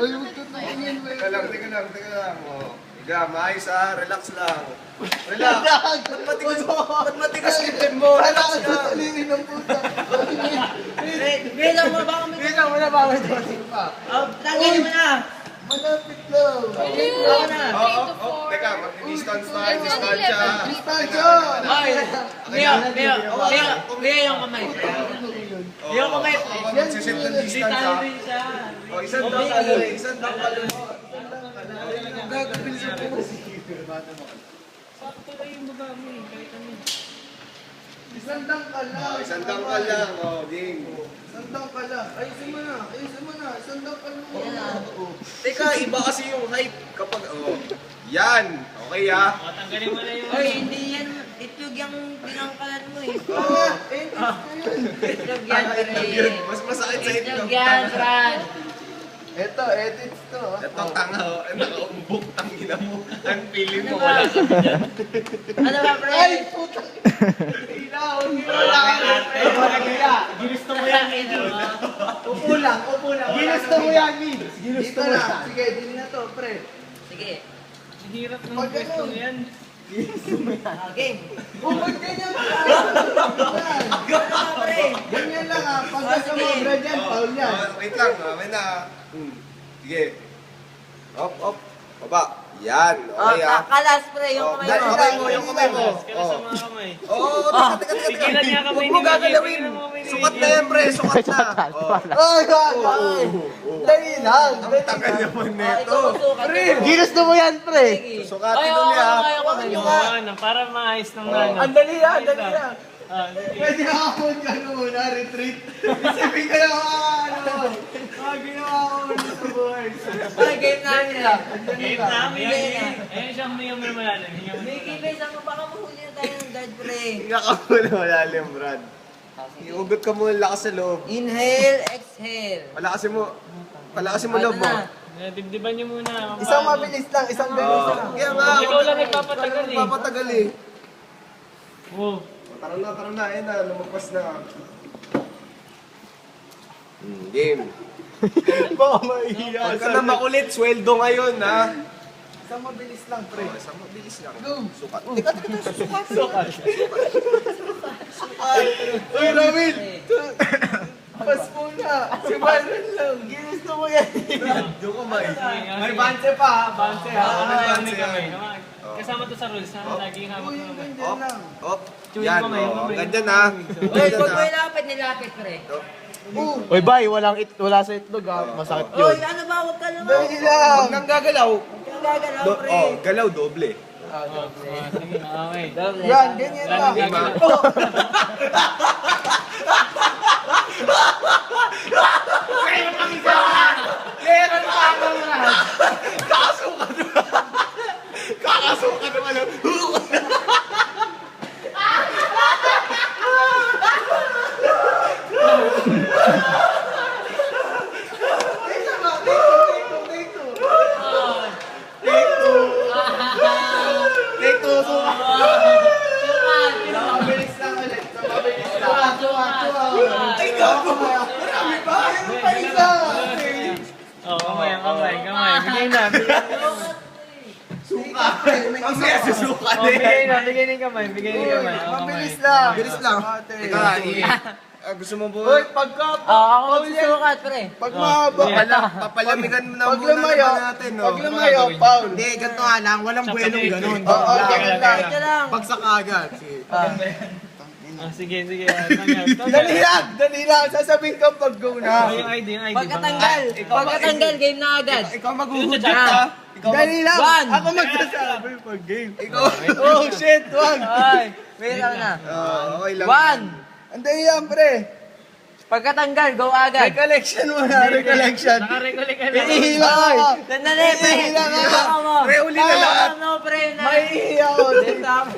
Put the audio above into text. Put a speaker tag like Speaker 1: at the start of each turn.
Speaker 1: Ay, huwag ka tingin, pre.
Speaker 2: Teka lang. Oh. Higa, maayos ha. Relax lang. Relax. Ba't matigas yung tip mo? Relax lang.
Speaker 1: Salingin ng puta.
Speaker 3: Bilang mo ba kami?
Speaker 1: Tingnan mo na ba may dumating pa?
Speaker 3: Tanggalin mo na.
Speaker 1: Malapit lang.
Speaker 3: Ako na.
Speaker 2: Teka, mag-distance tayo. Distansya.
Speaker 1: Distansya!
Speaker 3: Leo yung kamay. Leo yung kamay.
Speaker 2: Magsisit ng distance ha. Oh, isang dangkal.
Speaker 1: Gagawin sa pumas.
Speaker 3: Sakto lang yung baba mo eh. Kahit ano.
Speaker 1: Isang dangkal lang.
Speaker 2: Isang dangkal lang. Oh, game.
Speaker 1: Isang dangkal lang. Ayusin mo na. Isang dangkal mo.
Speaker 2: Teka, iba kasi yung height kapag... Oh, yan. Okay ha.
Speaker 3: Tanggalin mo na yung... Oy, hindi yan. Itlog yung pinangkalan mo eh.
Speaker 2: Oh.
Speaker 3: Itlog yan, pre.
Speaker 2: Mas masakit sa
Speaker 3: Itlog
Speaker 2: itlog.
Speaker 3: yan, Fran.
Speaker 1: Eto, edits to.
Speaker 2: Ito tanga oh. Nakaumbok. Tangina mo. Ang feeling mo.
Speaker 3: Ano ba?
Speaker 2: Wala sa ganyan.
Speaker 3: Ano ba, pre?
Speaker 1: Ay, puta.
Speaker 3: Ginusto mo yan, Edo.
Speaker 1: Upo lang. Ginusto mo yan, Mid. Ginusto mo yan. Sige, din na to, pre.
Speaker 3: Sige.
Speaker 4: Hirap ng
Speaker 1: Pag
Speaker 4: pwesto
Speaker 1: ganun.
Speaker 4: yan.
Speaker 3: Game.
Speaker 1: Bumag ganyan lang.
Speaker 3: Ano ba, pre?
Speaker 1: Ganyan lang ha. Pag nasa dyan, foul yan.
Speaker 2: Oh, wait lang. May na. Sige. Up. Baba. Yan.
Speaker 3: Oh,
Speaker 2: Okay ha.
Speaker 3: kalas, pre. Yung kamay mo.
Speaker 2: Yung kamay mo.
Speaker 4: Kaya sa mga kamay.
Speaker 2: Oo, teka.
Speaker 4: Tigilan niya kamay
Speaker 2: Huwag mo
Speaker 4: ni Miggy.
Speaker 2: gagalawin.
Speaker 4: Tigilan mo kamay ni
Speaker 2: Sukat
Speaker 4: Miggy.
Speaker 2: na yan, pre. Sukat na. Oh.
Speaker 1: Ay, ay. Dali lang.
Speaker 2: Ang tagal naman nito.
Speaker 1: Ginusto mo yan, pre.
Speaker 2: Sukatin mo niya.
Speaker 4: Oo, para maayos ng nana.
Speaker 1: Ang dali lang.
Speaker 4: Ah, sige.
Speaker 1: Pwede ako muna, retreat. Isipin ka lang ginawa ko muna sa buhay.
Speaker 3: Ay, game namin lang.
Speaker 4: Game namin yan. Ayun siyang may umar malalim.
Speaker 3: Mickey, bes, ang baka mahuli na tayo ng dad, pre.
Speaker 2: Hinga ka muna malalim, Brad. Iugot ka muna lakas sa loob.
Speaker 3: Inhale, exhale.
Speaker 2: Palakasin mo loob mo.
Speaker 4: Dibdiban niyo muna.
Speaker 1: Isang mabilis lang, isang bilis lang.
Speaker 2: Kaya nga.
Speaker 4: Ikaw lang nagpapatagal eh.
Speaker 2: Nagpapatagal eh.
Speaker 4: Oh.
Speaker 2: Tara na. Ayun na, lumagpas na. Game.
Speaker 1: Baka maiiya.
Speaker 2: Huwag ka na makulit. Sweldo ngayon, ha?
Speaker 1: Isang mabilis lang, pre.
Speaker 2: Oh, isang mabilis lang.
Speaker 1: Go.
Speaker 2: Sukat.
Speaker 1: Uy, Ramil! Pas muna. Si Byron lang. Ginusto mo yan.
Speaker 2: Yung kamay.
Speaker 1: May banse pa, ha? Banse, ha?
Speaker 4: May kamay. Kasama to sa rules ha. Laging hawak
Speaker 1: Uy,
Speaker 4: mo naman.
Speaker 1: ganyan lang.
Speaker 2: Op.
Speaker 4: Chewing
Speaker 2: Yan,
Speaker 4: kamay,
Speaker 2: oh.
Speaker 4: kamay.
Speaker 2: Ganyan, ha?
Speaker 3: Uy, pag may lapit, nilapit, pre.
Speaker 5: Oy, bay, wala sa itlog ha. Masakit
Speaker 3: Uy,
Speaker 5: yun.
Speaker 3: ano ba? Huwag ka naman.
Speaker 1: Dali lang.
Speaker 2: Huwag nang gagalaw.
Speaker 3: Huwag kang gagalaw, pre.
Speaker 2: Oh, galaw doble.
Speaker 4: Sige, okay.
Speaker 3: Doble.
Speaker 1: Yan, ganyan lang.
Speaker 4: Laging gagalaw.
Speaker 1: Meron pa ako na.
Speaker 2: Kakasukan naman.
Speaker 1: Take two, suka.
Speaker 3: Sukat.
Speaker 1: Mabilis lang ulit. Mabilis lang.
Speaker 3: Sukat.
Speaker 1: Ay, gago. Marami pa. Meron pa isa.
Speaker 4: Oh, kamay. Bigay na.
Speaker 1: Suka.
Speaker 2: Ang saya susuka
Speaker 4: Oh, bigay na ng kamay.
Speaker 1: Mabilis lang.
Speaker 2: Mabilis lang. Teka, gusto mo po?
Speaker 1: Uy, pagka...
Speaker 3: Ako magsusukat, pre.
Speaker 1: Pag mahaba.
Speaker 2: Papalamigan mo na
Speaker 1: Pag
Speaker 2: muna
Speaker 1: lumayo,
Speaker 2: naman natin, no?
Speaker 1: pag lumayo, foul.
Speaker 2: Hindi, ganito nga lang. Walang buenong ganun.
Speaker 1: Oo, ganun lang.
Speaker 3: Ito lang.
Speaker 2: Bagsak agad. Sige.
Speaker 4: Sige.
Speaker 1: Dali lang. Sasabihin ka pag go na.
Speaker 4: Yung ID.
Speaker 3: Pagkatanggal, game na agad.
Speaker 2: Ikaw maghuhudit
Speaker 4: Ito,
Speaker 2: ha?
Speaker 1: Dali lang.
Speaker 3: One.
Speaker 1: Ako magsasabi pag game.
Speaker 2: Ikaw.
Speaker 1: Oh, shit. Wag.
Speaker 3: Ay, wait lang na.
Speaker 2: Okay lang.
Speaker 3: One.
Speaker 1: Ang dali lang, pre.
Speaker 3: Pagkatanggal, go agad.
Speaker 1: Recollection mo na. Recollection.
Speaker 4: Nakarecollect ka lang.
Speaker 1: Ihila ka.
Speaker 3: Sandali, pre.
Speaker 1: Ihila ka.
Speaker 3: Ako mo.
Speaker 2: Pre, uli na lahat.
Speaker 3: No, pre.
Speaker 1: May ihi ako.
Speaker 3: Tama.